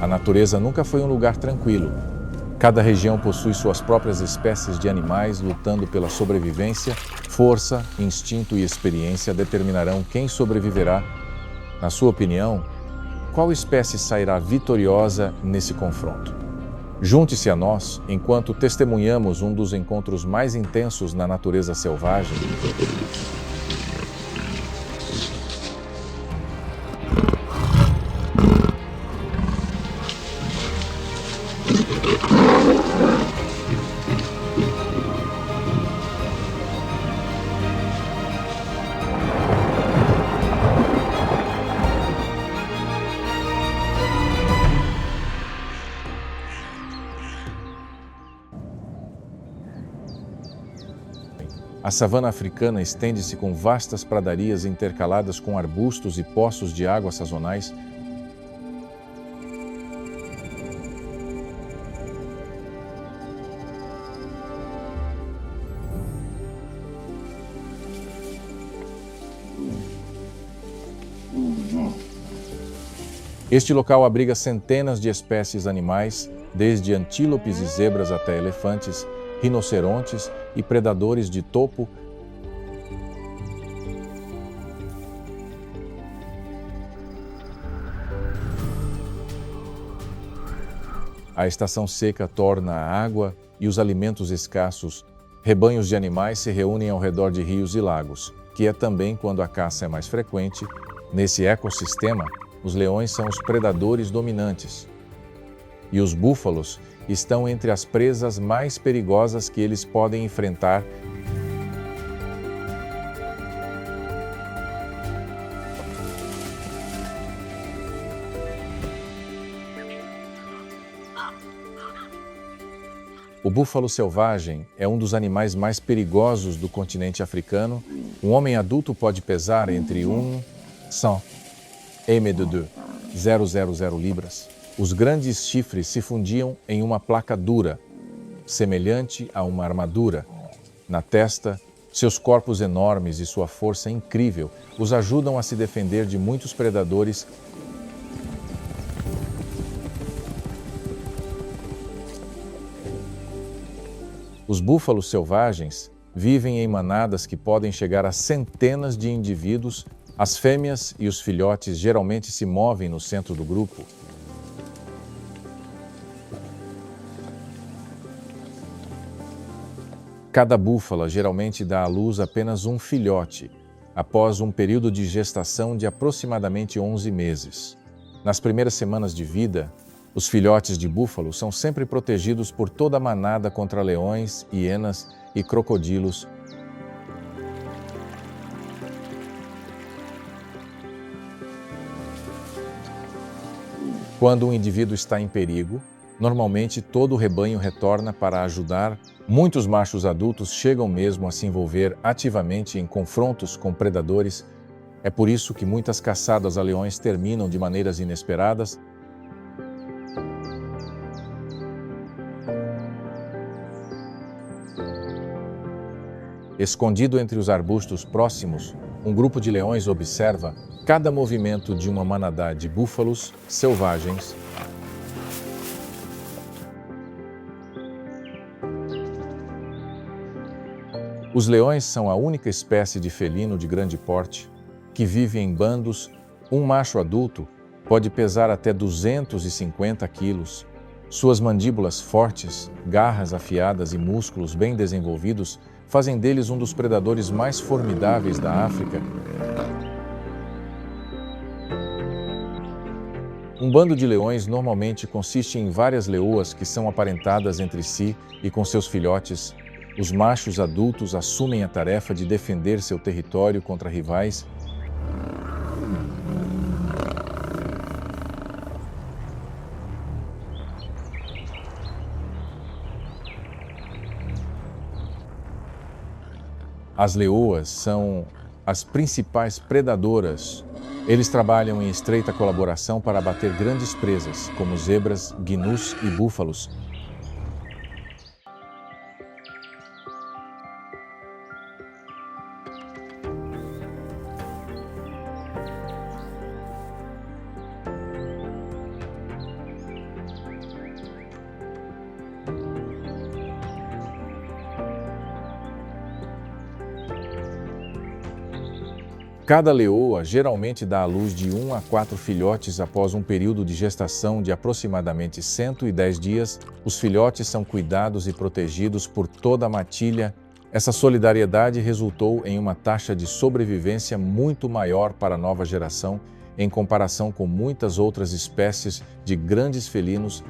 A natureza nunca foi um lugar tranquilo. Cada região possui suas próprias espécies de animais lutando pela sobrevivência. Força, instinto e experiência determinarão quem sobreviverá. Na sua opinião, qual espécie sairá vitoriosa nesse confronto? Junte-se a nós enquanto testemunhamos um dos encontros mais intensos na natureza selvagem. A savana africana estende-se com vastas pradarias intercaladas com arbustos e poços de água sazonais. Este local abriga centenas de espécies animais, desde antílopes e zebras até elefantes, rinocerontes e predadores de topo. A estação seca torna a água e os alimentos escassos. Rebanhos de animais se reúnem ao redor de rios e lagos, que é também quando a caça é mais frequente. Nesse ecossistema, os leões são os predadores dominantes. E os búfalos estão entre as presas mais perigosas que eles podem enfrentar. O búfalo selvagem é um dos animais mais perigosos do continente africano. Um homem adulto pode pesar entre 100 m², 000 libras. Os grandes chifres se fundiam em uma placa dura, semelhante a uma armadura. Na testa, seus corpos enormes e sua força incrível os ajudam a se defender de muitos predadores. Os búfalos selvagens vivem em manadas que podem chegar a centenas de indivíduos. As fêmeas e os filhotes geralmente se movem no centro do grupo. Cada búfala geralmente dá à luz apenas um filhote, após um período de gestação de aproximadamente 11 meses. Nas primeiras semanas de vida, os filhotes de búfalo são sempre protegidos por toda a manada contra leões, hienas e crocodilos. Quando um indivíduo está em perigo, normalmente todo o rebanho retorna para ajudar. Muitos machos adultos chegam mesmo a se envolver ativamente em confrontos com predadores. É por isso que muitas caçadas a leões terminam de maneiras inesperadas. Escondido entre os arbustos próximos, um grupo de leões observa cada movimento de uma manada de búfalos selvagens. Os leões são a única espécie de felino de grande porte que vive em bandos. Um macho adulto pode pesar até 250 quilos. Suas mandíbulas fortes, garras afiadas e músculos bem desenvolvidos fazem deles um dos predadores mais formidáveis da África. Um bando de leões normalmente consiste em várias leoas que são aparentadas entre si e com seus filhotes. Os machos adultos assumem a tarefa de defender seu território contra rivais. As leoas são as principais predadoras. Eles trabalham em estreita colaboração para abater grandes presas, como zebras, gnus e búfalos. Cada leoa geralmente dá à luz de 1 a 4 filhotes após um período de gestação de aproximadamente 110 dias. Os filhotes são cuidados e protegidos por toda a matilha. Essa solidariedade resultou em uma taxa de sobrevivência muito maior para a nova geração, em comparação com muitas outras espécies de grandes felinos.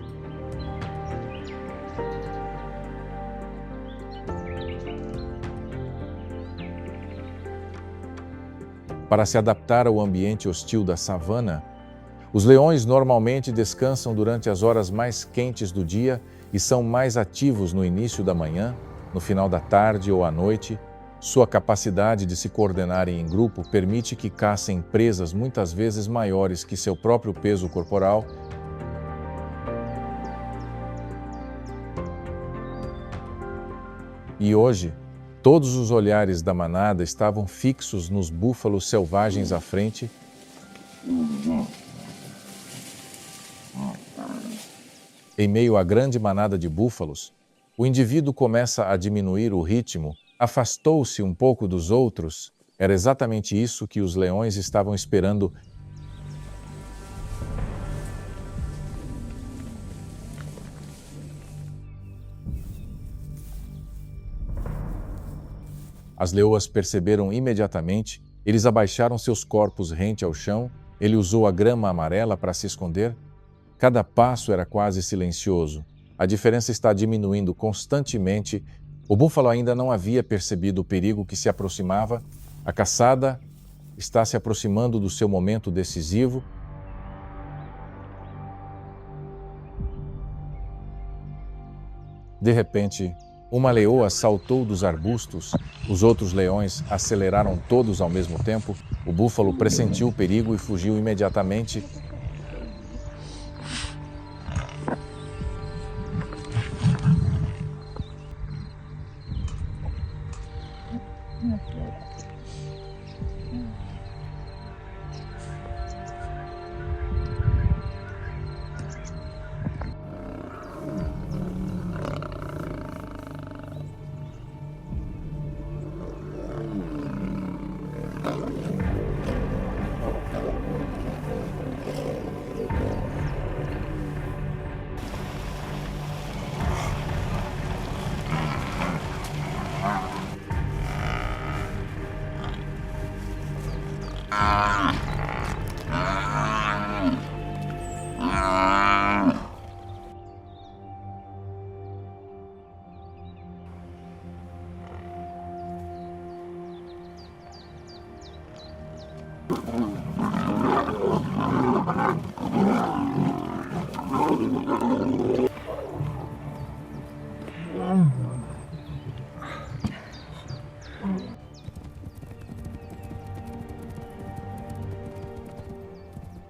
Para se adaptar ao ambiente hostil da savana, os leões normalmente descansam durante as horas mais quentes do dia e são mais ativos no início da manhã, no final da tarde ou à noite. Sua capacidade de se coordenarem em grupo permite que caçem presas muitas vezes maiores que seu próprio peso corporal. E hoje, todos os olhares da manada estavam fixos nos búfalos selvagens à frente. Em meio à grande manada de búfalos, o indivíduo começa a diminuir o ritmo, afastou-se um pouco dos outros. Era exatamente isso que os leões estavam esperando. As leoas perceberam imediatamente, eles abaixaram seus corpos rente ao chão, ele usou a grama amarela para se esconder. Cada passo era quase silencioso. A diferença está diminuindo constantemente. O búfalo ainda não havia percebido o perigo que se aproximava. A caçada está se aproximando do seu momento decisivo. De repente, uma leoa saltou dos arbustos. Os outros leões aceleraram todos ao mesmo tempo. O búfalo pressentiu o perigo e fugiu imediatamente.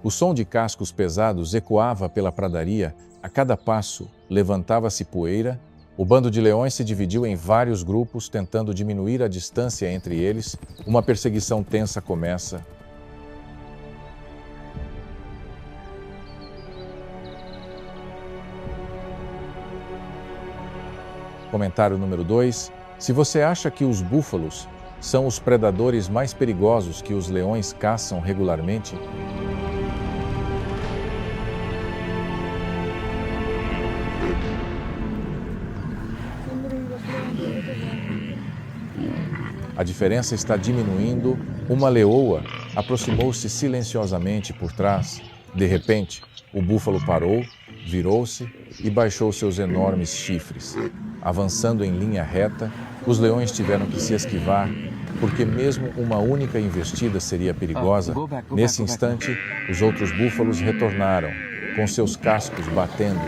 O som de cascos pesados ecoava pela pradaria. A cada passo, levantava-se poeira. O bando de leões se dividiu em vários grupos, tentando diminuir a distância entre eles. Uma perseguição tensa começa. Comentário número 2. Se você acha que os búfalos são os predadores mais perigosos que os leões caçam regularmente, a diferença está diminuindo. Uma leoa aproximou-se silenciosamente por trás. De repente, o búfalo parou, virou-se e baixou seus enormes chifres. Avançando em linha reta, os leões tiveram que se esquivar, porque mesmo uma única investida seria perigosa. Nesse instante, os outros búfalos retornaram, com seus cascos batendo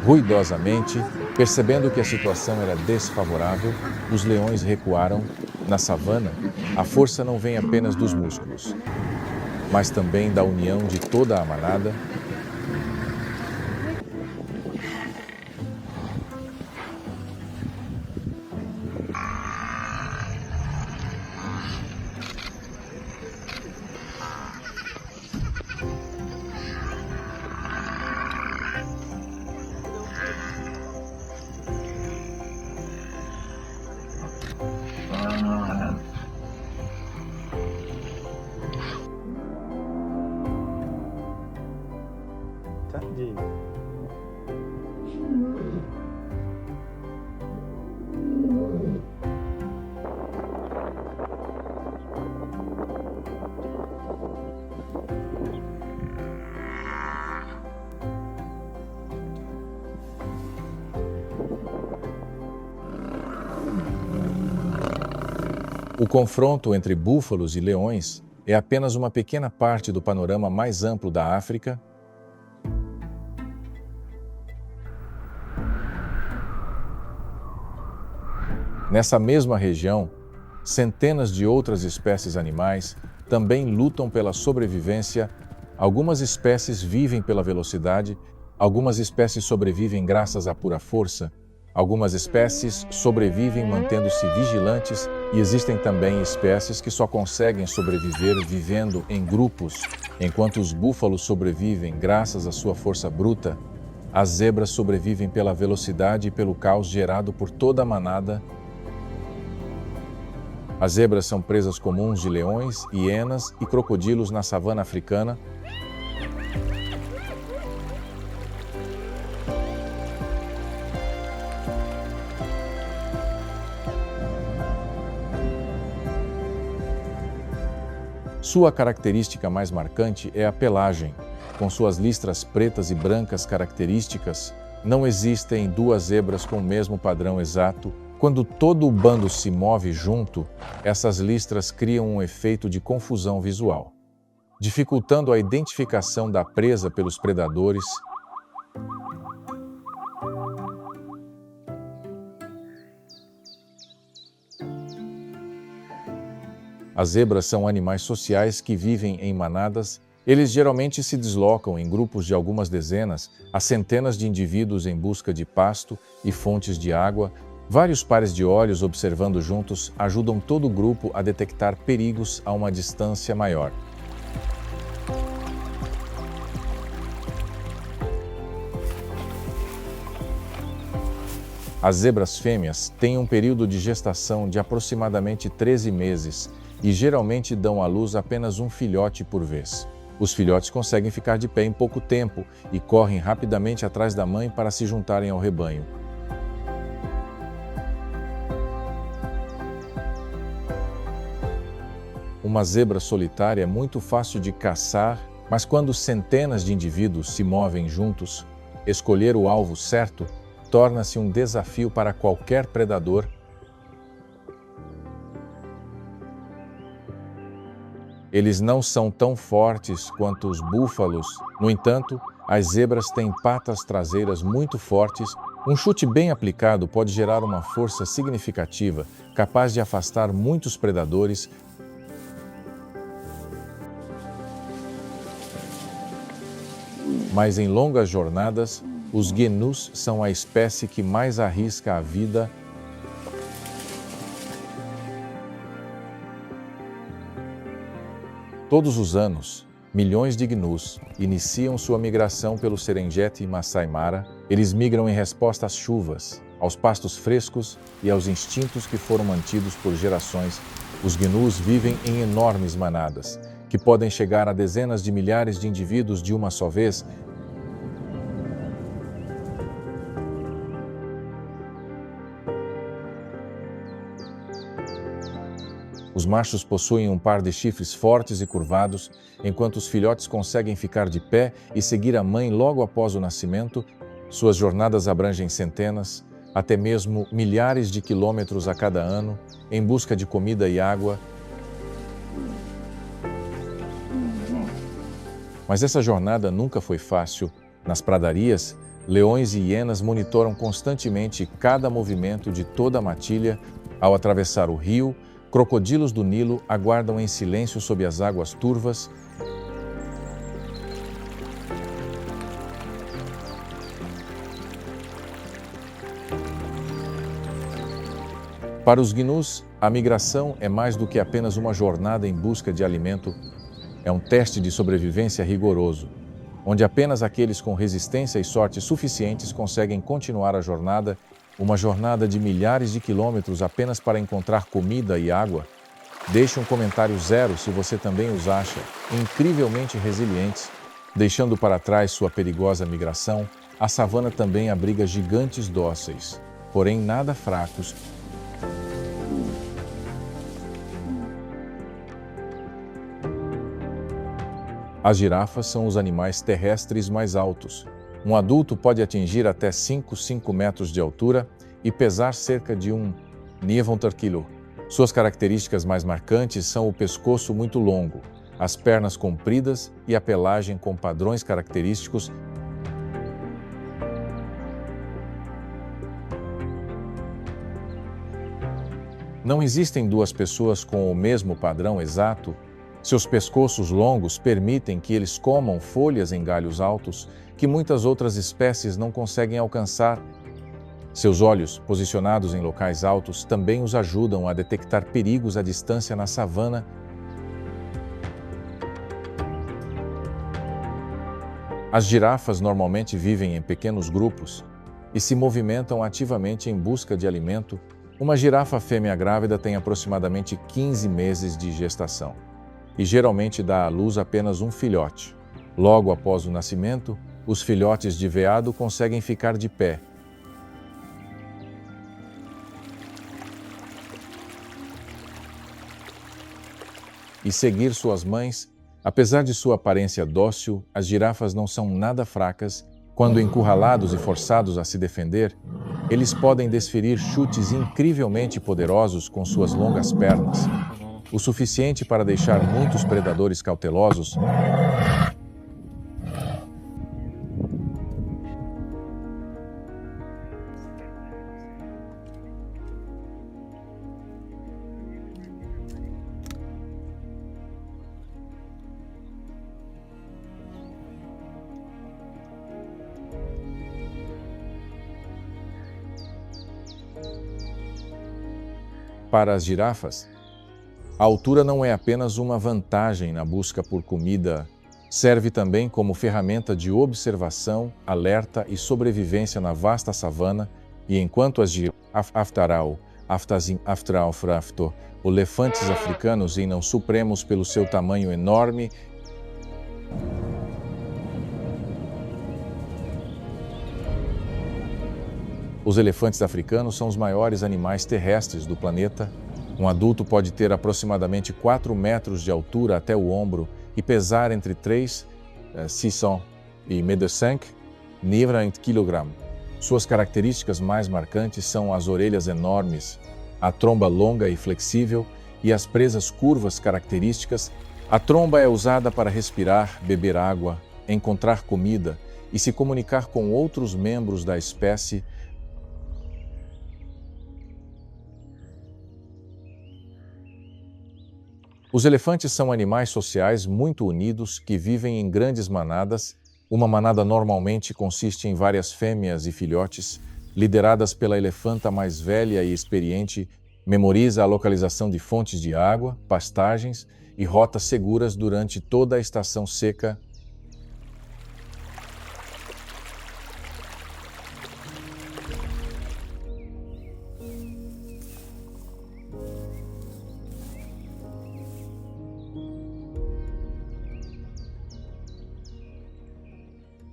ruidosamente. Percebendo que a situação era desfavorável, os leões recuaram. Na savana, a força não vem apenas dos músculos, mas também da união de toda a manada. tá? O confronto entre búfalos e leões é apenas uma pequena parte do panorama mais amplo da África. Nessa mesma região, centenas de outras espécies animais também lutam pela sobrevivência. Algumas espécies vivem pela velocidade, algumas espécies sobrevivem graças à pura força, algumas espécies sobrevivem mantendo-se vigilantes e existem também espécies que só conseguem sobreviver vivendo em grupos. Enquanto os búfalos sobrevivem graças à sua força bruta, as zebras sobrevivem pela velocidade e pelo caos gerado por toda a manada. As zebras são presas comuns de leões, hienas e crocodilos na savana africana. Sua característica mais marcante é a pelagem. Com suas listras pretas e brancas características, não existem duas zebras com o mesmo padrão exato. Quando todo o bando se move junto, essas listras criam um efeito de confusão visual, dificultando a identificação da presa pelos predadores. As zebras são animais sociais que vivem em manadas. Eles geralmente se deslocam em grupos de algumas dezenas a centenas de indivíduos em busca de pasto e fontes de água. Vários pares de olhos observando juntos ajudam todo o grupo a detectar perigos a uma distância maior. As zebras fêmeas têm um período de gestação de aproximadamente 13 meses e geralmente dão à luz apenas um filhote por vez. Os filhotes conseguem ficar de pé em pouco tempo e correm rapidamente atrás da mãe para se juntarem ao rebanho. Uma zebra solitária é muito fácil de caçar, mas quando centenas de indivíduos se movem juntos, escolher o alvo certo torna-se um desafio para qualquer predador. Eles não são tão fortes quanto os búfalos. No entanto, as zebras têm patas traseiras muito fortes. Um chute bem aplicado pode gerar uma força significativa, capaz de afastar muitos predadores. Mas em longas jornadas, os gnus são a espécie que mais arrisca a vida. Todos os anos, milhões de gnus iniciam sua migração pelo Serengeti e Masai Mara. Eles migram em resposta às chuvas, aos pastos frescos e aos instintos que foram mantidos por gerações. Os gnus vivem em enormes manadas, que podem chegar a dezenas de milhares de indivíduos de uma só vez. Os machos possuem um par de chifres fortes e curvados, enquanto os filhotes conseguem ficar de pé e seguir a mãe logo após o nascimento. Suas jornadas abrangem centenas, até mesmo milhares de quilômetros a cada ano, em busca de comida e água. Mas essa jornada nunca foi fácil. Nas pradarias, leões e hienas monitoram constantemente cada movimento de toda a matilha. Ao atravessar o rio, crocodilos do Nilo aguardam em silêncio sob as águas turvas. Para os gnus, a migração é mais do que apenas uma jornada em busca de alimento. É um teste de sobrevivência rigoroso, onde apenas aqueles com resistência e sorte suficientes conseguem continuar a jornada. Uma jornada de milhares de quilômetros apenas para encontrar comida e água. Deixe um comentário 0 se você também os acha incrivelmente resilientes. Deixando para trás sua perigosa migração, a savana também abriga gigantes dóceis, porém nada fracos. As girafas são os animais terrestres mais altos. Um adulto pode atingir até 5 metros de altura e pesar cerca de 90 kg. Suas características mais marcantes são o pescoço muito longo, as pernas compridas e a pelagem com padrões característicos. Não existem duas pessoas com o mesmo padrão exato. Seus pescoços longos permitem que eles comam folhas em galhos altos que muitas outras espécies não conseguem alcançar. Seus olhos, posicionados em locais altos, também os ajudam a detectar perigos à distância na savana. As girafas normalmente vivem em pequenos grupos e se movimentam ativamente em busca de alimento. Uma girafa fêmea grávida tem aproximadamente 15 meses de gestação e geralmente dá à luz apenas um filhote. Logo após o nascimento, os filhotes de veado conseguem ficar de pé. E seguir suas mães. Apesar de sua aparência dócil, as girafas não são nada fracas. Quando encurralados e forçados a se defender, eles podem desferir chutes incrivelmente poderosos com suas longas pernas, o suficiente para deixar muitos predadores cautelosos. Para as girafas, a altura não é apenas uma vantagem na busca por comida, serve também como ferramenta de observação, alerta e sobrevivência na vasta savana, e enquanto as elefantes africanos reinam supremos pelo seu tamanho enorme, os elefantes africanos são os maiores animais terrestres do planeta. Um adulto pode ter aproximadamente 4 metros de altura até o ombro e pesar entre 600 e 90 kg. Suas características mais marcantes são as orelhas enormes, a tromba longa e flexível e as presas curvas características. A tromba é usada para respirar, beber água, encontrar comida e se comunicar com outros membros da espécie. Os elefantes são animais sociais muito unidos que vivem em grandes manadas. Uma manada normalmente consiste em várias fêmeas e filhotes, lideradas pela elefanta mais velha e experiente, memoriza a localização de fontes de água, pastagens e rotas seguras durante toda a estação seca.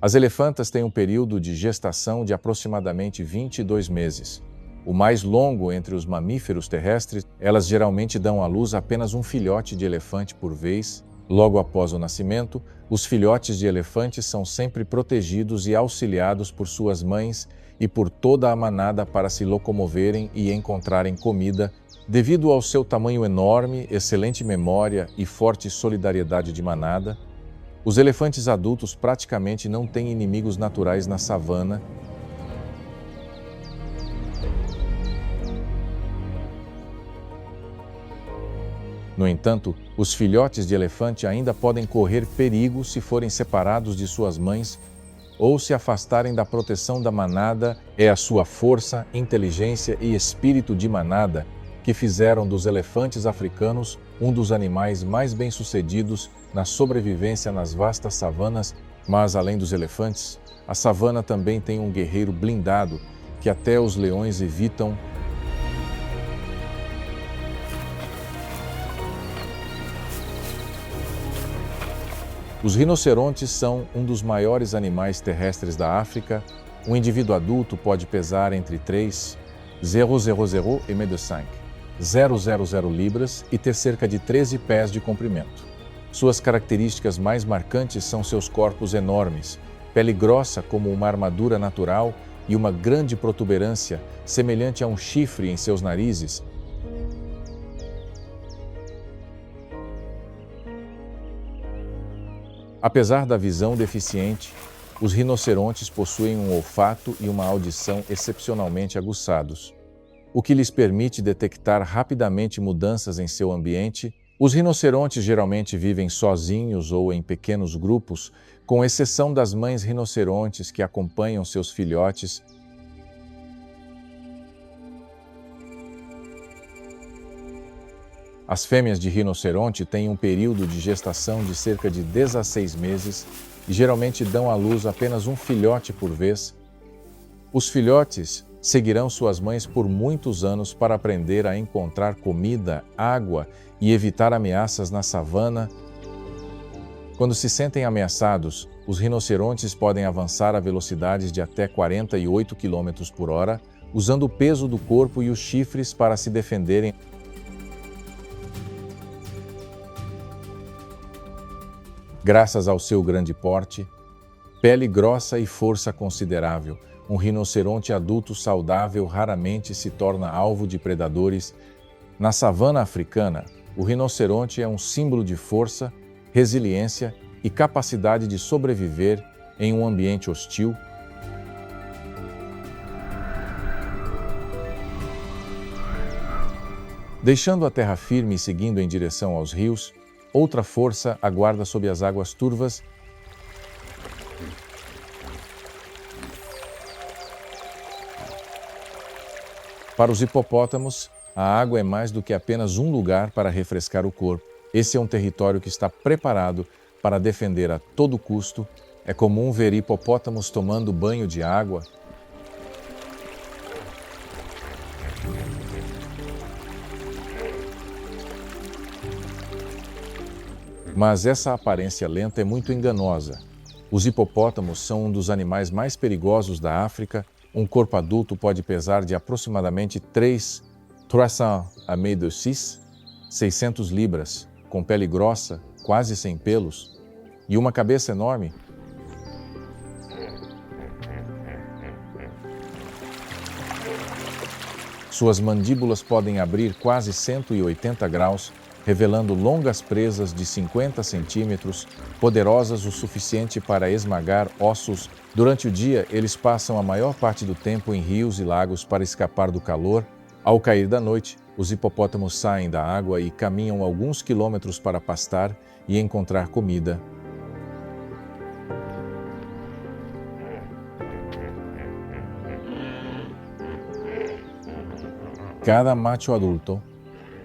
As elefantas têm um período de gestação de aproximadamente 22 meses. O mais longo entre os mamíferos terrestres, elas geralmente dão à luz apenas um filhote de elefante por vez. Logo após o nascimento, os filhotes de elefante são sempre protegidos e auxiliados por suas mães e por toda a manada para se locomoverem e encontrarem comida. Devido ao seu tamanho enorme, excelente memória e forte solidariedade de manada, os elefantes adultos praticamente não têm inimigos naturais na savana. No entanto, os filhotes de elefante ainda podem correr perigo se forem separados de suas mães ou se afastarem da proteção da manada. É a sua força, inteligência e espírito de manada que fizeram dos elefantes africanos um dos animais mais bem-sucedidos na sobrevivência nas vastas savanas. Mas, além dos elefantes, a savana também tem um guerreiro blindado que até os leões evitam. Os rinocerontes são um dos maiores animais terrestres da África. Um indivíduo adulto pode pesar entre 3,000 libras e ter cerca de 13 pés de comprimento. Suas características mais marcantes são seus corpos enormes, pele grossa como uma armadura natural e uma grande protuberância, semelhante a um chifre em seus narizes. Apesar da visão deficiente, os rinocerontes possuem um olfato e uma audição excepcionalmente aguçados, o que lhes permite detectar rapidamente mudanças em seu ambiente. Os rinocerontes geralmente vivem sozinhos ou em pequenos grupos, com exceção das mães rinocerontes que acompanham seus filhotes. As fêmeas de rinoceronte têm um período de gestação de cerca de 16 meses e geralmente dão à luz apenas um filhote por vez. Os filhotes seguirão suas mães por muitos anos para aprender a encontrar comida, água e evitar ameaças na savana. Quando se sentem ameaçados, os rinocerontes podem avançar a velocidades de até 48 km por hora, usando o peso do corpo e os chifres para se defenderem. Graças ao seu grande porte, pele grossa e força considerável, um rinoceronte adulto saudável raramente se torna alvo de predadores. Na savana africana, o rinoceronte é um símbolo de força, resiliência e capacidade de sobreviver em um ambiente hostil. Deixando a terra firme e seguindo em direção aos rios, outra força aguarda sob as águas turvas. Para os hipopótamos, a água é mais do que apenas um lugar para refrescar o corpo. Esse é um território que está preparado para defender a todo custo. É comum ver hipopótamos tomando banho de água. Mas essa aparência lenta é muito enganosa. Os hipopótamos são um dos animais mais perigosos da África. Um corpo adulto pode pesar de aproximadamente 600 libras, com pele grossa, quase sem pelos, e uma cabeça enorme. Suas mandíbulas podem abrir quase 180 graus, revelando longas presas de 50 centímetros, poderosas o suficiente para esmagar ossos. Durante o dia, eles passam a maior parte do tempo em rios e lagos para escapar do calor. Ao cair da noite, os hipopótamos saem da água e caminham alguns quilômetros para pastar e encontrar comida. Cada macho adulto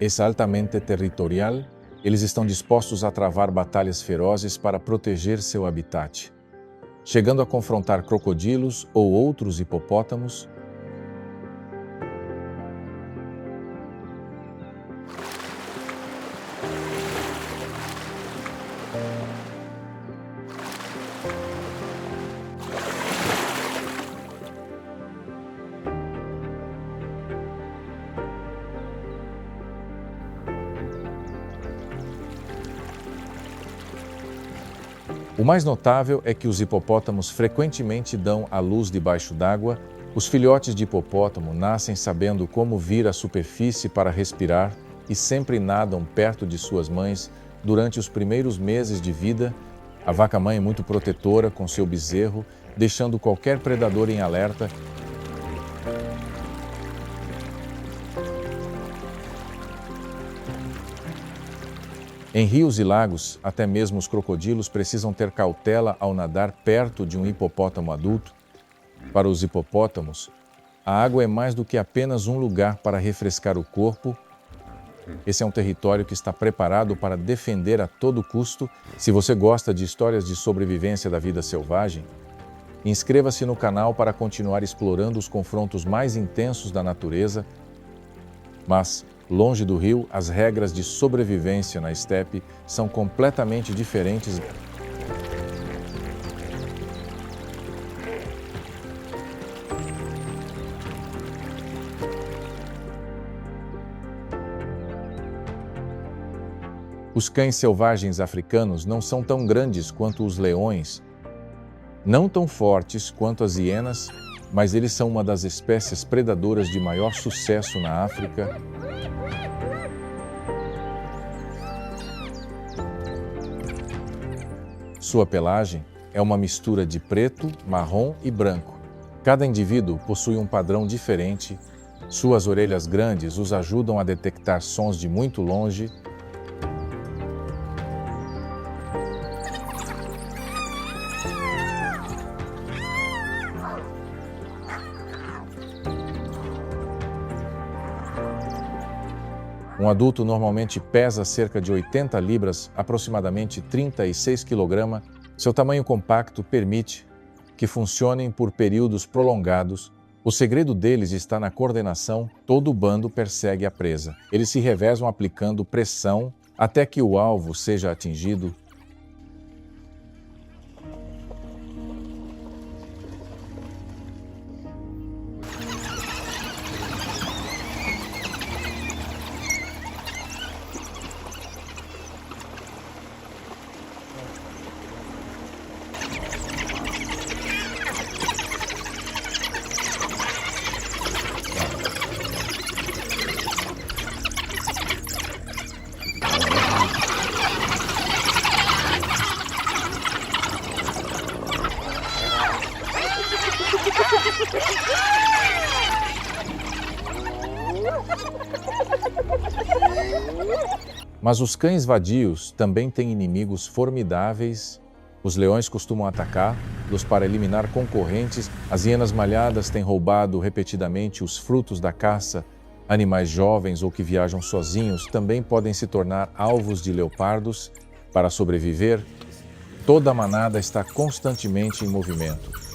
é altamente territorial. Eles estão dispostos a travar batalhas ferozes para proteger seu habitat, chegando a confrontar crocodilos ou outros hipopótamos. O mais notável é que os hipopótamos frequentemente dão à luz debaixo d'água. Os filhotes de hipopótamo nascem sabendo como vir à superfície para respirar e sempre nadam perto de suas mães durante os primeiros meses de vida. A vaca-mãe é muito protetora com seu bezerro, deixando qualquer predador em alerta. Em rios e lagos, até mesmo os crocodilos precisam ter cautela ao nadar perto de um hipopótamo adulto. Para os hipopótamos, a água é mais do que apenas um lugar para refrescar o corpo. Esse é um território que está preparado para defender a todo custo. Se você gosta de histórias de sobrevivência da vida selvagem, inscreva-se no canal para continuar explorando os confrontos mais intensos da natureza. Mas, longe do rio, as regras de sobrevivência na estepe são completamente diferentes. Os cães selvagens africanos não são tão grandes quanto os leões, não tão fortes quanto as hienas, mas eles são uma das espécies predadoras de maior sucesso na África. Sua pelagem é uma mistura de preto, marrom e branco. Cada indivíduo possui um padrão diferente. Suas orelhas grandes os ajudam a detectar sons de muito longe. Um adulto normalmente pesa cerca de 80 libras, aproximadamente 36 kg. Seu tamanho compacto permite que funcionem por períodos prolongados. O segredo deles está na coordenação. Todo o bando persegue a presa. Eles se revezam aplicando pressão até que o alvo seja atingido. Mas os cães vadios também têm inimigos formidáveis. Os leões costumam atacá-los para eliminar concorrentes. As hienas malhadas têm roubado repetidamente os frutos da caça. Animais jovens ou que viajam sozinhos também podem se tornar alvos de leopardos. Para sobreviver, toda a manada está constantemente em movimento.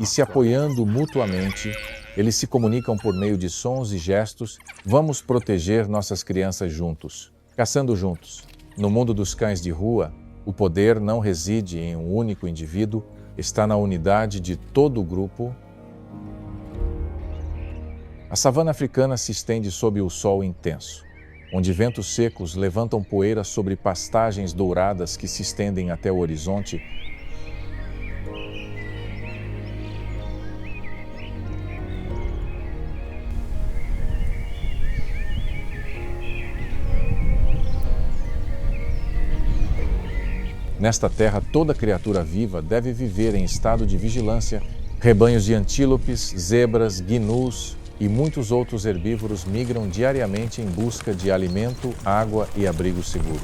E se apoiando mutuamente, eles se comunicam por meio de sons e gestos. Vamos proteger nossas crianças juntos, caçando juntos. No mundo dos cães de rua, o poder não reside em um único indivíduo, está na unidade de todo o grupo. A savana africana se estende sob o sol intenso, onde ventos secos levantam poeira sobre pastagens douradas que se estendem até o horizonte. Nesta terra, toda criatura viva deve viver em estado de vigilância. Rebanhos de antílopes, zebras, gnus e muitos outros herbívoros migram diariamente em busca de alimento, água e abrigo seguro.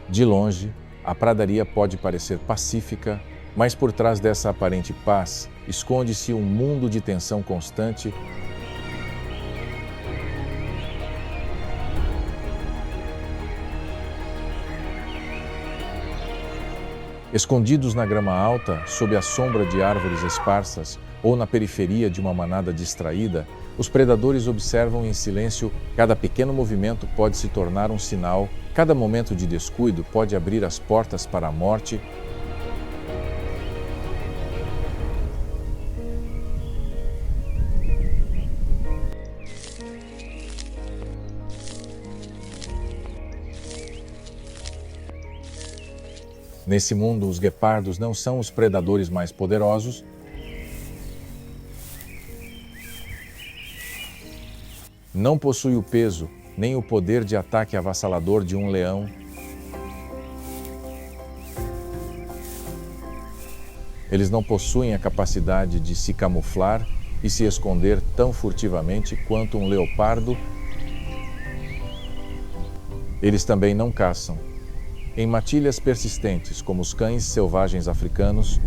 De longe, a pradaria pode parecer pacífica, mas por trás dessa aparente paz, esconde-se um mundo de tensão constante. Escondidos na grama alta, sob a sombra de árvores esparsas ou na periferia de uma manada distraída, os predadores observam em silêncio. Cada pequeno movimento pode se tornar um sinal, cada momento de descuido pode abrir as portas para a morte. Nesse mundo, os guepardos não são os predadores mais poderosos, não possuem o peso nem o poder de ataque avassalador de um leão. Eles não possuem a capacidade de se camuflar e se esconder tão furtivamente quanto um leopardo. Eles também não caçam em matilhas persistentes, como os cães selvagens africanos.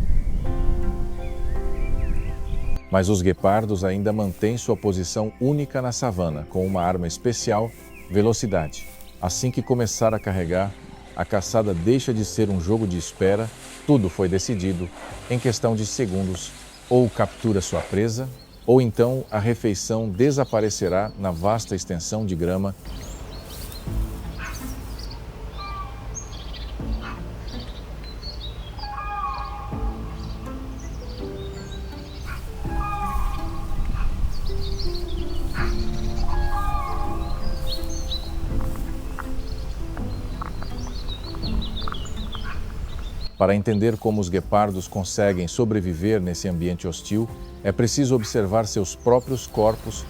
Mas os guepardos ainda mantêm sua posição única na savana, com uma arma especial, velocidade. Assim que começar a carregar, a caçada deixa de ser um jogo de espera, tudo foi decidido em questão de segundos. Ou captura sua presa, ou então a refeição desaparecerá na vasta extensão de grama. Para entender como os guepardos conseguem sobreviver nesse ambiente hostil, é preciso observar seus próprios corpos.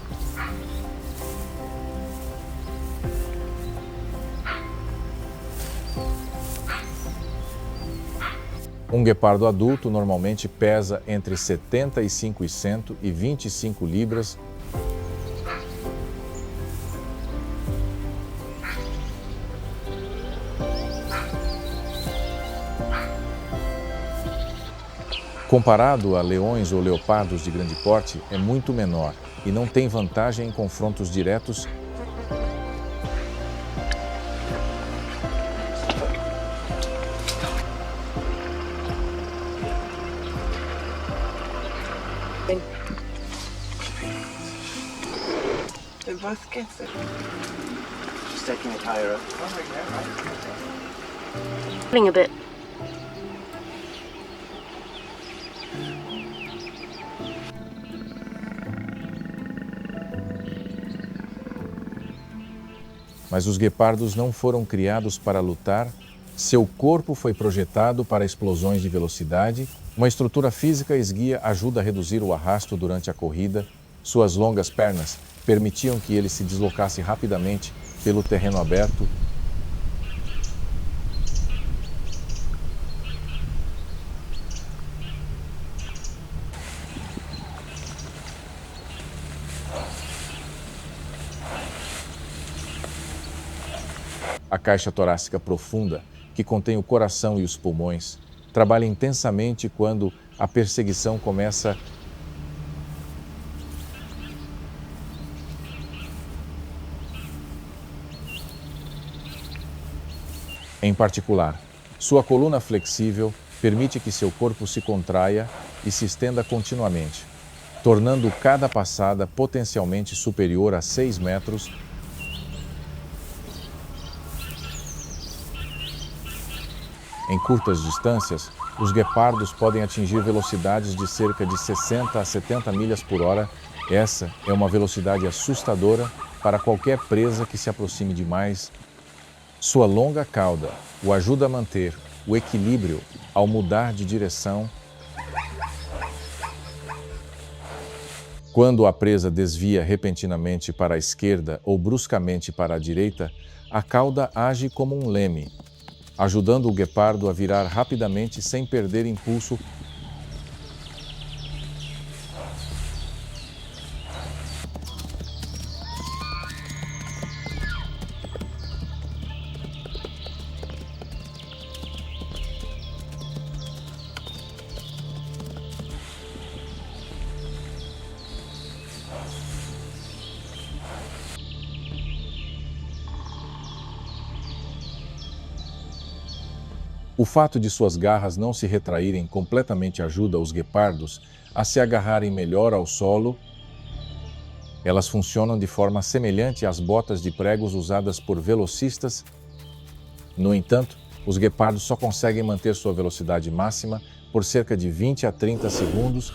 Um guepardo adulto normalmente pesa entre 75 e 125 libras. Comparado a leões ou leopardos de grande porte, é muito menor e não tem vantagem em confrontos diretos. They both get it. Just taking it higher up. A bit. Mas os guepardos não foram criados para lutar. Seu corpo foi projetado para explosões de velocidade. Uma estrutura física esguia ajuda a reduzir o arrasto durante a corrida. Suas longas pernas permitiam que ele se deslocasse rapidamente pelo terreno aberto. A caixa torácica profunda, que contém o coração e os pulmões, trabalha intensamente quando a perseguição começa. Em particular, sua coluna flexível permite que seu corpo se contraia e se estenda continuamente, tornando cada passada potencialmente superior a 6 metros. Em curtas distâncias, os guepardos podem atingir velocidades de cerca de 60 a 70 milhas por hora. Essa é uma velocidade assustadora para qualquer presa que se aproxime demais. Sua longa cauda o ajuda a manter o equilíbrio ao mudar de direção. Quando a presa desvia repentinamente para a esquerda ou bruscamente para a direita, a cauda age como um leme, ajudando o guepardo a virar rapidamente sem perder impulso. O fato de suas garras não se retraírem completamente ajuda os guepardos a se agarrarem melhor ao solo. Elas funcionam de forma semelhante às botas de pregos usadas por velocistas. No entanto, os guepardos só conseguem manter sua velocidade máxima por cerca de 20 a 30 segundos.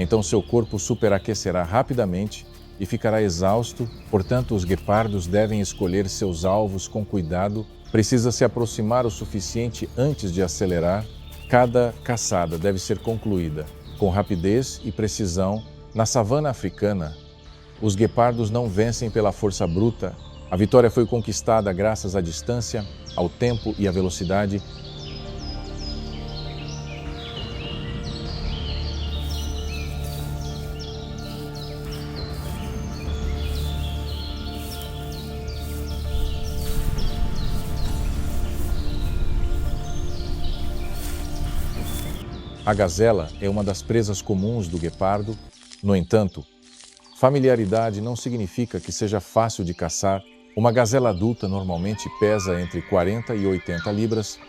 Então seu corpo superaquecerá rapidamente e ficará exausto, portanto os guepardos devem escolher seus alvos com cuidado, precisa se aproximar o suficiente antes de acelerar. Cada caçada deve ser concluída com rapidez e precisão. Na savana africana, os guepardos não vencem pela força bruta. A vitória foi conquistada graças à distância, ao tempo e à velocidade. A gazela é uma das presas comuns do guepardo. No entanto, familiaridade não significa que seja fácil de caçar. Uma gazela adulta normalmente pesa entre 40 e 80 libras.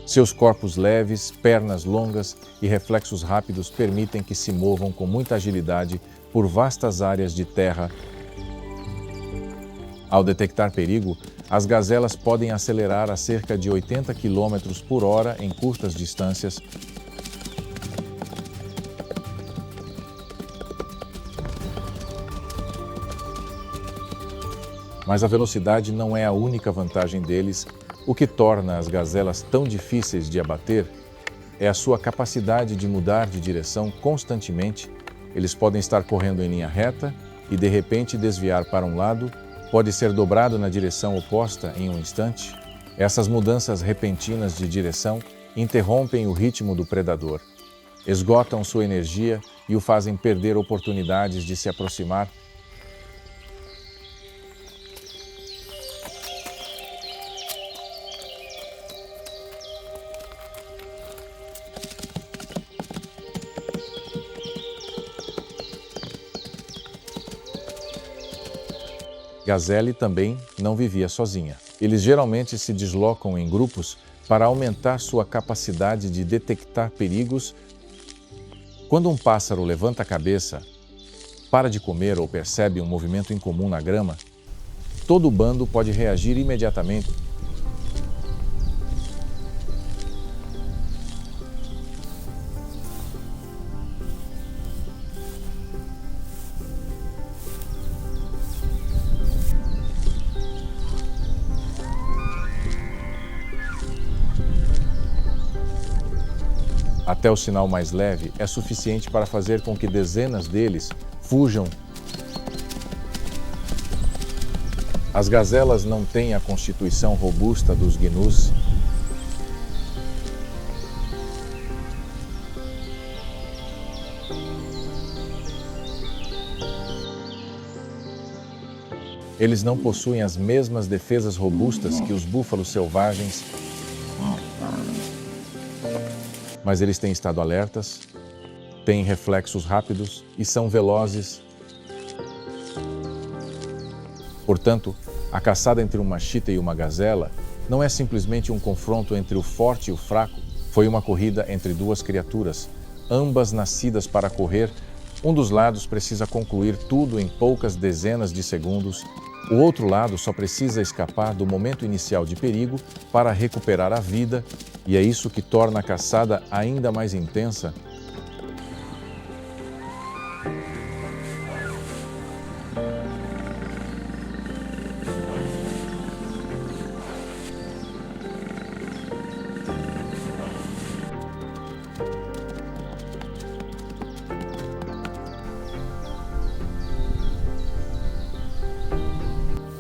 Seus corpos leves, pernas longas e reflexos rápidos permitem que se movam com muita agilidade por vastas áreas de terra. Ao detectar perigo, as gazelas podem acelerar a cerca de 80 km por hora em curtas distâncias. Mas a velocidade não é a única vantagem deles. O que torna as gazelas tão difíceis de abater é a sua capacidade de mudar de direção constantemente. Eles podem estar correndo em linha reta e, de repente, desviar para um lado, pode ser dobrado na direção oposta em um instante. Essas mudanças repentinas de direção interrompem o ritmo do predador, esgotam sua energia e o fazem perder oportunidades de se aproximar. Gazelle também não vivia sozinha. Eles geralmente se deslocam em grupos para aumentar sua capacidade de detectar perigos. Quando um pássaro levanta a cabeça, para de comer ou percebe um movimento incomum na grama, todo o bando pode reagir imediatamente. Até o sinal mais leve é suficiente para fazer com que dezenas deles fujam. As gazelas não têm a constituição robusta dos gnus. Eles não possuem as mesmas defesas robustas que os búfalos selvagens, mas eles têm estado alertas, têm reflexos rápidos e são velozes. Portanto, a caçada entre uma chita e uma gazela não é simplesmente um confronto entre o forte e o fraco. Foi uma corrida entre duas criaturas, ambas nascidas para correr. Um dos lados precisa concluir tudo em poucas dezenas de segundos. O outro lado só precisa escapar do momento inicial de perigo para recuperar a vida, e é isso que torna a caçada ainda mais intensa.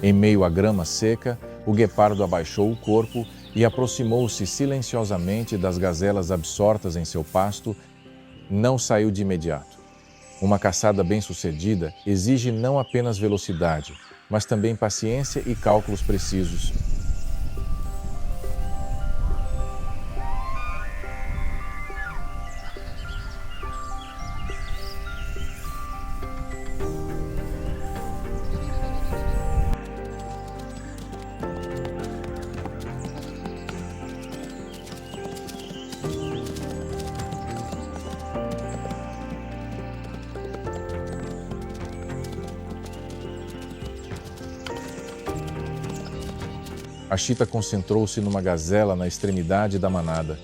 Em meio à grama seca, o guepardo abaixou o corpo e aproximou-se silenciosamente das gazelas absortas em seu pasto. Não saiu de imediato. Uma caçada bem-sucedida exige não apenas velocidade, mas também paciência e cálculos precisos. A chita concentrou-se numa gazela na extremidade da manada.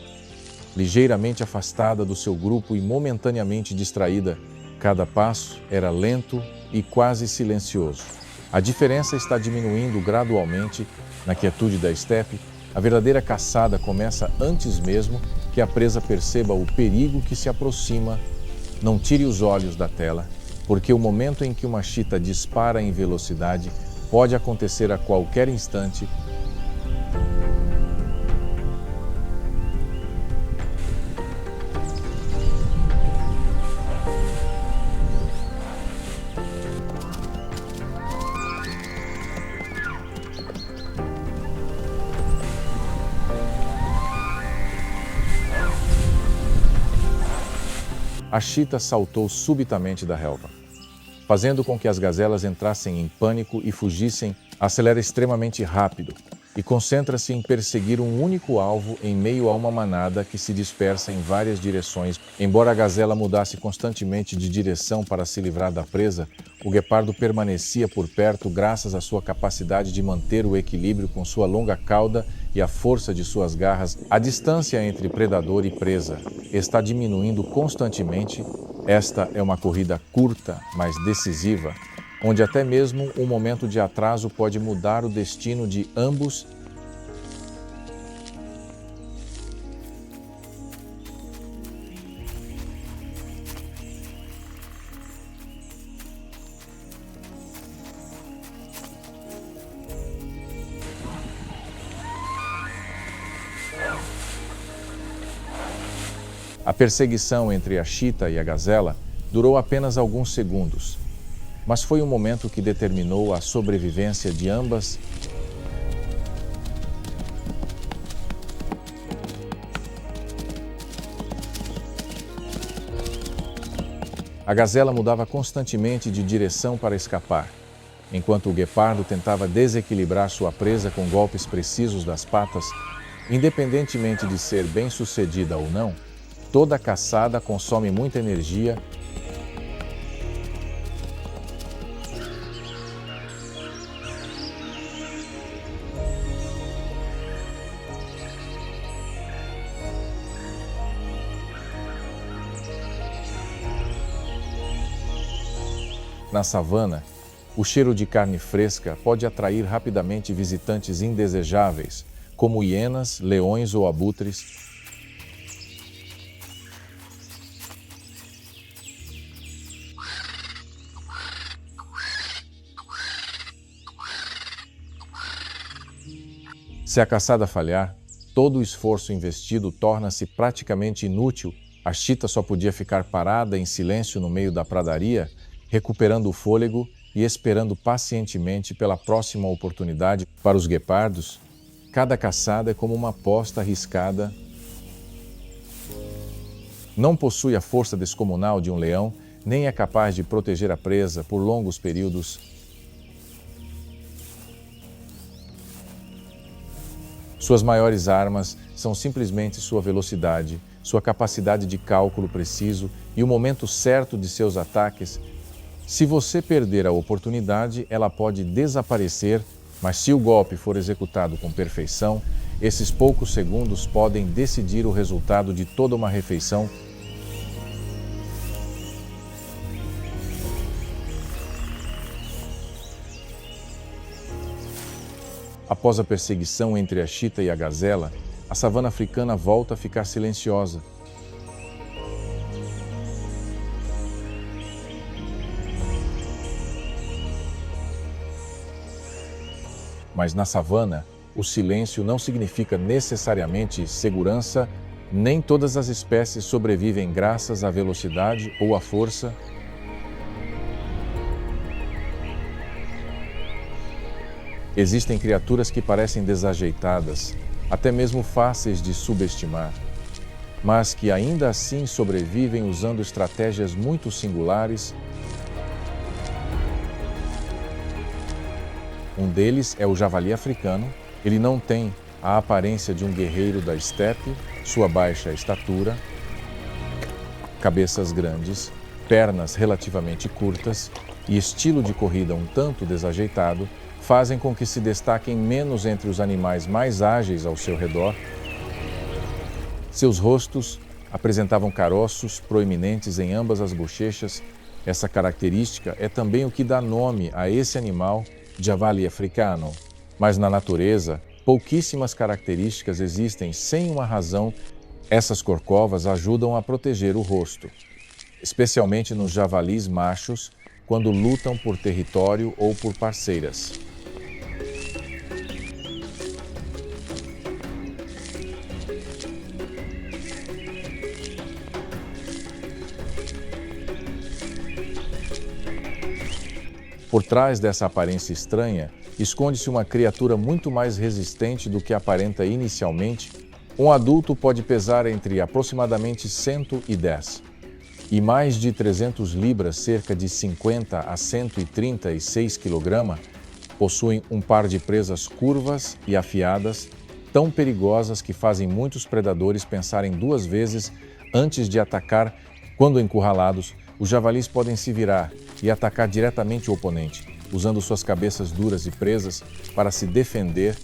Ligeiramente afastada do seu grupo e momentaneamente distraída, cada passo era lento e quase silencioso. A diferença está diminuindo gradualmente na quietude da estepe. A verdadeira caçada começa antes mesmo que a presa perceba o perigo que se aproxima. Não tire os olhos da tela, porque o momento em que uma chita dispara em velocidade pode acontecer a qualquer instante. A chita saltou subitamente da relva, fazendo com que as gazelas entrassem em pânico e fugissem. Acelera extremamente rápido e concentra-se em perseguir um único alvo em meio a uma manada que se dispersa em várias direções. Embora a gazela mudasse constantemente de direção para se livrar da presa, o guepardo permanecia por perto graças à sua capacidade de manter o equilíbrio com sua longa cauda e a força de suas garras. A distância entre predador e presa está diminuindo constantemente. Esta é uma corrida curta, mas decisiva, onde até mesmo um momento de atraso pode mudar o destino de ambos. A perseguição entre a chita e a gazela durou apenas alguns segundos, mas foi um momento que determinou a sobrevivência de ambas. A gazela mudava constantemente de direção para escapar, enquanto o guepardo tentava desequilibrar sua presa com golpes precisos das patas. Independentemente de ser bem-sucedida ou não, toda caçada consome muita energia. Na savana, o cheiro de carne fresca pode atrair rapidamente visitantes indesejáveis, como hienas, leões ou abutres. Se a caçada falhar, todo o esforço investido torna-se praticamente inútil. A chita só podia ficar parada em silêncio no meio da pradaria, recuperando o fôlego e esperando pacientemente pela próxima oportunidade. Para os guepardos, cada caçada é como uma aposta arriscada. Não possui a força descomunal de um leão, nem é capaz de proteger a presa por longos períodos. Suas maiores armas são simplesmente sua velocidade, sua capacidade de cálculo preciso e o momento certo de seus ataques. Se você perder a oportunidade, ela pode desaparecer, mas se o golpe for executado com perfeição, esses poucos segundos podem decidir o resultado de toda uma refeição. Após a perseguição entre a chita e a gazela, a savana africana volta a ficar silenciosa. Mas na savana, o silêncio não significa necessariamente segurança. Nem todas as espécies sobrevivem graças à velocidade ou à força. Existem criaturas que parecem desajeitadas, até mesmo fáceis de subestimar, mas que ainda assim sobrevivem usando estratégias muito singulares. Um deles é o javali africano. Ele não tem a aparência de um guerreiro da estepe, sua baixa estatura, cabeças grandes, pernas relativamente curtas e estilo de corrida um tanto desajeitado fazem com que se destaquem menos entre os animais mais ágeis ao seu redor. Seus rostos apresentavam caroços proeminentes em ambas as bochechas. Essa característica é também o que dá nome a esse animal, javali africano. Mas na natureza, pouquíssimas características existem sem uma razão. Essas corcovas ajudam a proteger o rosto, especialmente nos javalis machos, quando lutam por território ou por parceiras. Por trás dessa aparência estranha, esconde-se uma criatura muito mais resistente do que aparenta inicialmente. Um adulto pode pesar entre aproximadamente 110 e mais de 300 libras, cerca de 50 a 136 kg, possuem um par de presas curvas e afiadas, tão perigosas que fazem muitos predadores pensarem duas vezes antes de atacar. Quando encurralados, os javalis podem se virar e atacar diretamente o oponente, usando suas cabeças duras e presas para se defender.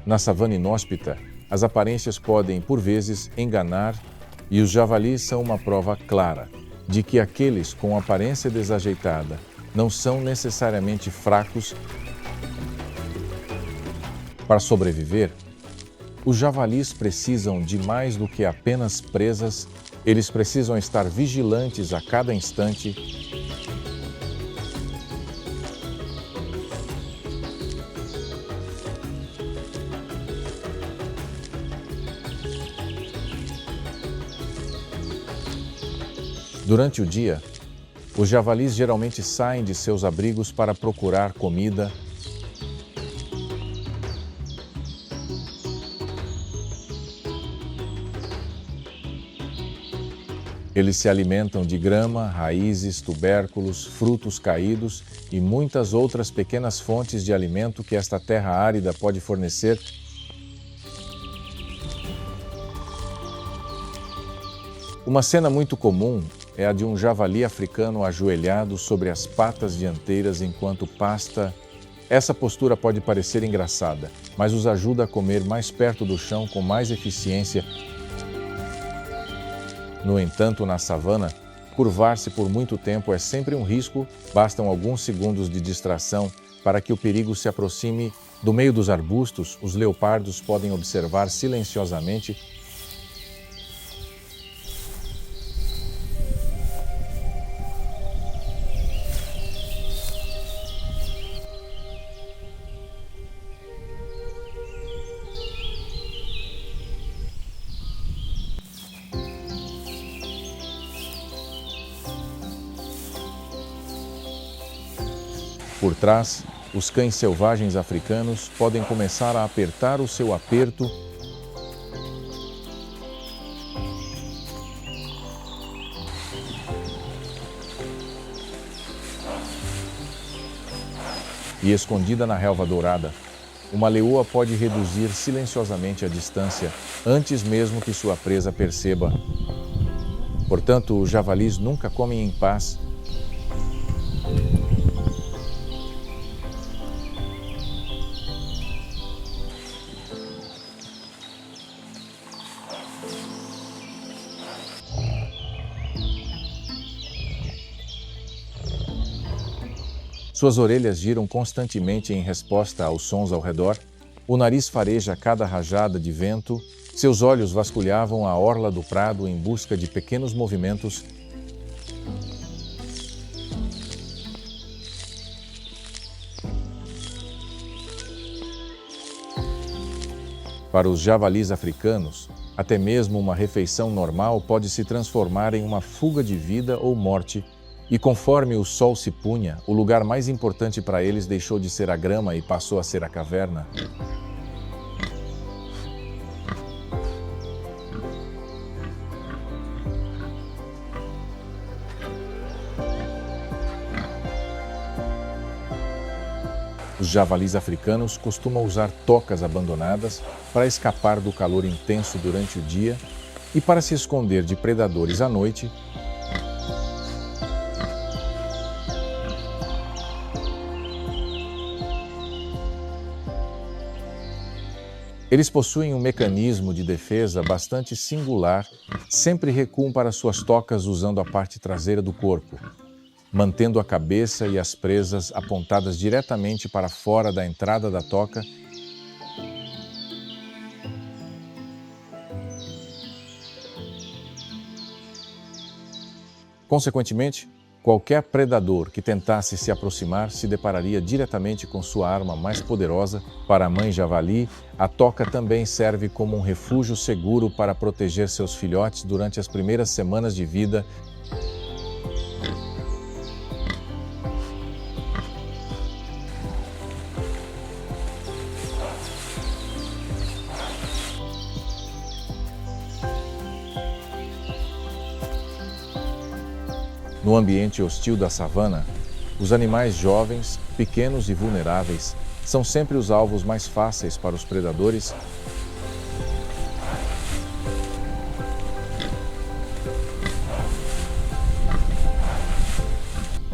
Na savana inóspita, as aparências podem, por vezes, enganar, e os javalis são uma prova clara de que aqueles com aparência desajeitada não são necessariamente fracos. Para sobreviver, os javalis precisam de mais do que apenas presas. Eles precisam estar vigilantes a cada instante. Durante o dia, os javalis geralmente saem de seus abrigos para procurar comida. Eles se alimentam de grama, raízes, tubérculos, frutos caídos e muitas outras pequenas fontes de alimento que esta terra árida pode fornecer. Uma cena muito comum é a de um javali africano ajoelhado sobre as patas dianteiras enquanto pasta. Essa postura pode parecer engraçada, mas os ajuda a comer mais perto do chão com mais eficiência. No entanto, na savana, curvar-se por muito tempo é sempre um risco. Bastam alguns segundos de distração para que o perigo se aproxime. Do meio dos arbustos, os leopardos podem observar silenciosamente. Por trás, os cães selvagens africanos podem começar a apertar o seu aperto. E escondida na relva dourada, uma leoa pode reduzir silenciosamente a distância antes mesmo que sua presa perceba. Portanto, os javalis nunca comem em paz. Suas orelhas giram constantemente em resposta aos sons ao redor. O nariz fareja a cada rajada de vento. Seus olhos vasculhavam a orla do prado em busca de pequenos movimentos. Para os javalis africanos, até mesmo uma refeição normal pode se transformar em uma fuga de vida ou morte. E conforme o sol se punha, o lugar mais importante para eles deixou de ser a grama e passou a ser a caverna. Os javalis africanos costumam usar tocas abandonadas para escapar do calor intenso durante o dia e para se esconder de predadores à noite. Eles possuem um mecanismo de defesa bastante singular, sempre recuam para suas tocas usando a parte traseira do corpo, mantendo a cabeça e as presas apontadas diretamente para fora da entrada da toca. Consequentemente, qualquer predador que tentasse se aproximar se depararia diretamente com sua arma mais poderosa. Para a mãe javali, a toca também serve como um refúgio seguro para proteger seus filhotes durante as primeiras semanas de vida. No ambiente hostil da savana, os animais jovens, pequenos e vulneráveis são sempre os alvos mais fáceis para os predadores.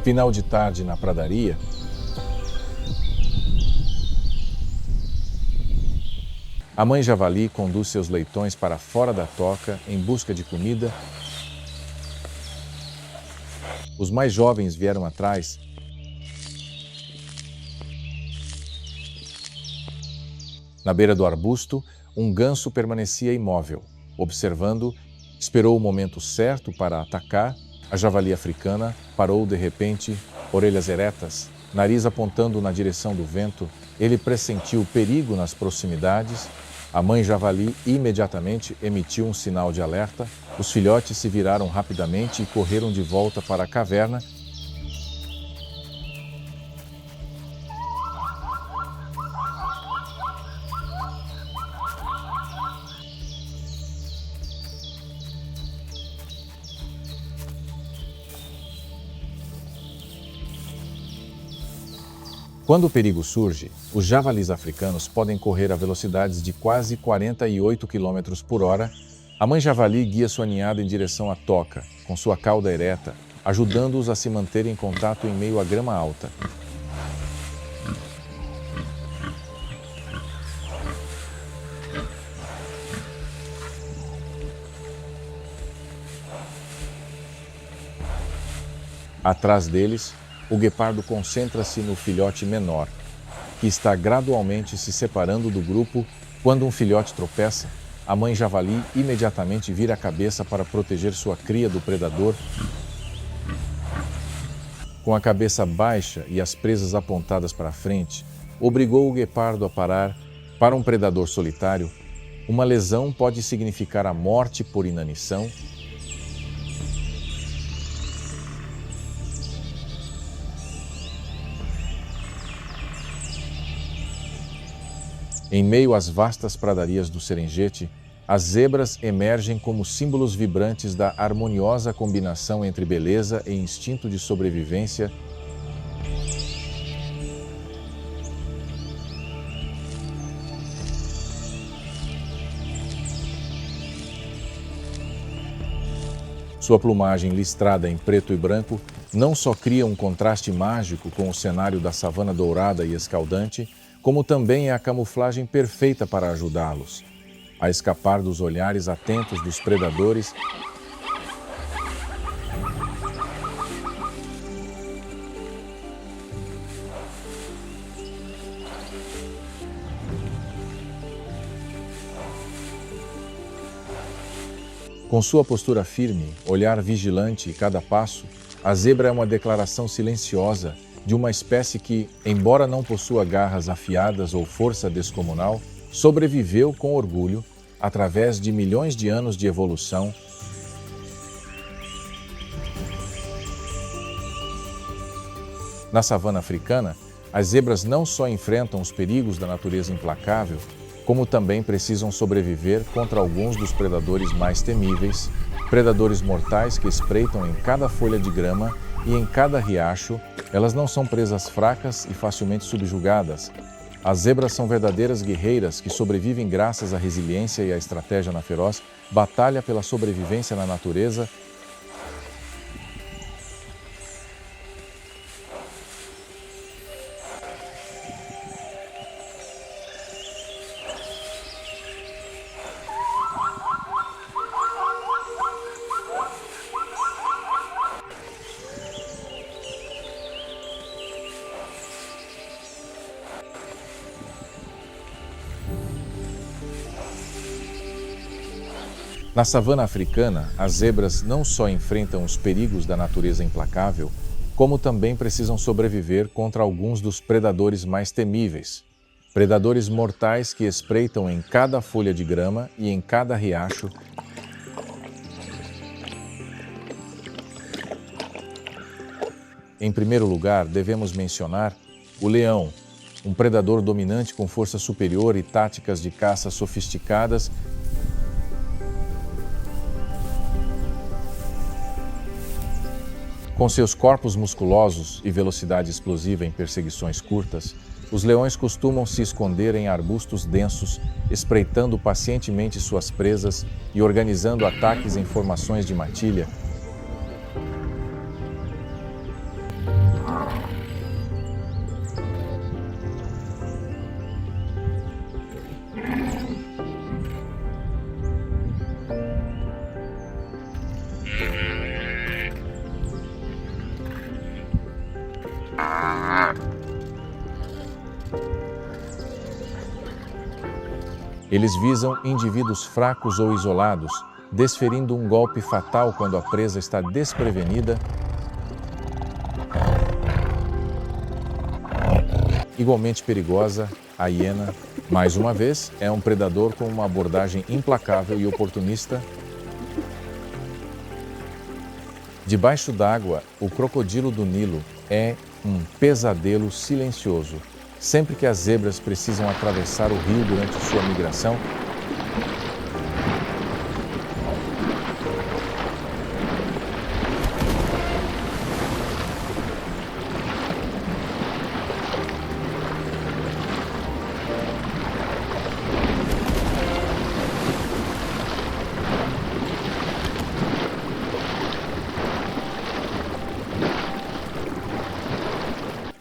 Final de tarde na pradaria, a mãe javali conduz seus leitões para fora da toca em busca de comida. Os mais jovens vieram atrás. Na beira do arbusto, um ganso permanecia imóvel, observando, esperou o momento certo para atacar. A javali africana parou de repente, orelhas eretas, nariz apontando na direção do vento. Ele pressentiu perigo nas proximidades. A mãe javali imediatamente emitiu um sinal de alerta. Os filhotes se viraram rapidamente e correram de volta para a caverna. Quando o perigo surge, os javalis africanos podem correr a velocidades de quase 48 km por hora. A mãe javali guia sua ninhada em direção à toca, com sua cauda ereta, ajudando-os a se manter em contato em meio à grama alta. Atrás deles, o guepardo concentra-se no filhote menor, que está gradualmente se separando do grupo. Quando um filhote tropeça, a mãe javali imediatamente vira a cabeça para proteger sua cria do predador. Com a cabeça baixa e as presas apontadas para frente, obrigou o guepardo a parar. Para um predador solitário, uma lesão pode significar a morte por inanição. Em meio às vastas pradarias do Serengeti, as zebras emergem como símbolos vibrantes da harmoniosa combinação entre beleza e instinto de sobrevivência. Sua plumagem listrada em preto e branco não só cria um contraste mágico com o cenário da savana dourada e escaldante, como também é a camuflagem perfeita para ajudá-los a escapar dos olhares atentos dos predadores. Com sua postura firme, olhar vigilante e cada passo, a zebra é uma declaração silenciosa de uma espécie que, embora não possua garras afiadas ou força descomunal, sobreviveu com orgulho através de milhões de anos de evolução. Na savana africana, as zebras não só enfrentam os perigos da natureza implacável, como também precisam sobreviver contra alguns dos predadores mais temíveis, predadores mortais que espreitam em cada folha de grama e em cada riacho. Elas não são presas fracas e facilmente subjugadas. As zebras são verdadeiras guerreiras que sobrevivem graças à resiliência e à estratégia na feroz batalha pela sobrevivência na natureza. Na savana africana, as zebras não só enfrentam os perigos da natureza implacável, como também precisam sobreviver contra alguns dos predadores mais temíveis. Predadores mortais que espreitam em cada folha de grama e em cada riacho. Em primeiro lugar, devemos mencionar o leão, um predador dominante com força superior e táticas de caça sofisticadas. Com seus corpos musculosos e velocidade explosiva em perseguições curtas, os leões costumam se esconder em arbustos densos, espreitando pacientemente suas presas e organizando ataques em formações de matilha. Eles visam indivíduos fracos ou isolados, desferindo um golpe fatal quando a presa está desprevenida. Igualmente perigosa, a hiena, mais uma vez, é um predador com uma abordagem implacável e oportunista. Debaixo d'água, o crocodilo do Nilo é um pesadelo silencioso. Sempre que as zebras precisam atravessar o rio durante sua migração,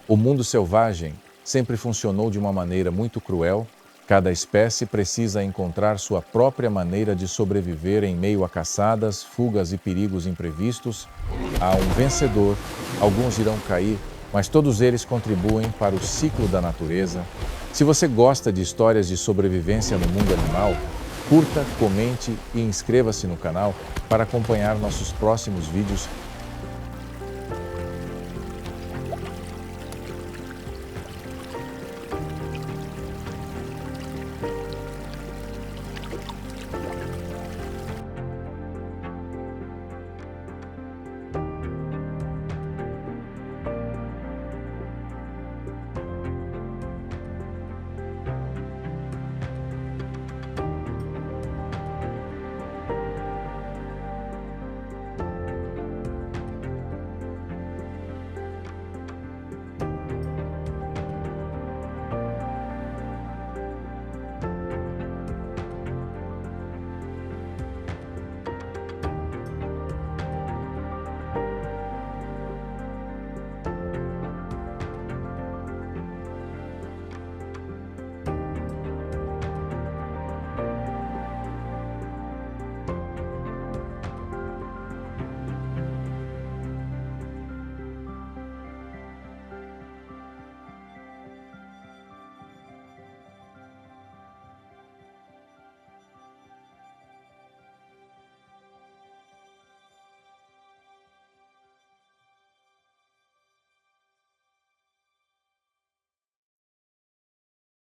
o mundo selvagem sempre funcionou de uma maneira muito cruel. Cada espécie precisa encontrar sua própria maneira de sobreviver em meio a caçadas, fugas e perigos imprevistos. Há um vencedor, alguns irão cair, mas todos eles contribuem para o ciclo da natureza. Se você gosta de histórias de sobrevivência no mundo animal, curta, comente e inscreva-se no canal para acompanhar nossos próximos vídeos.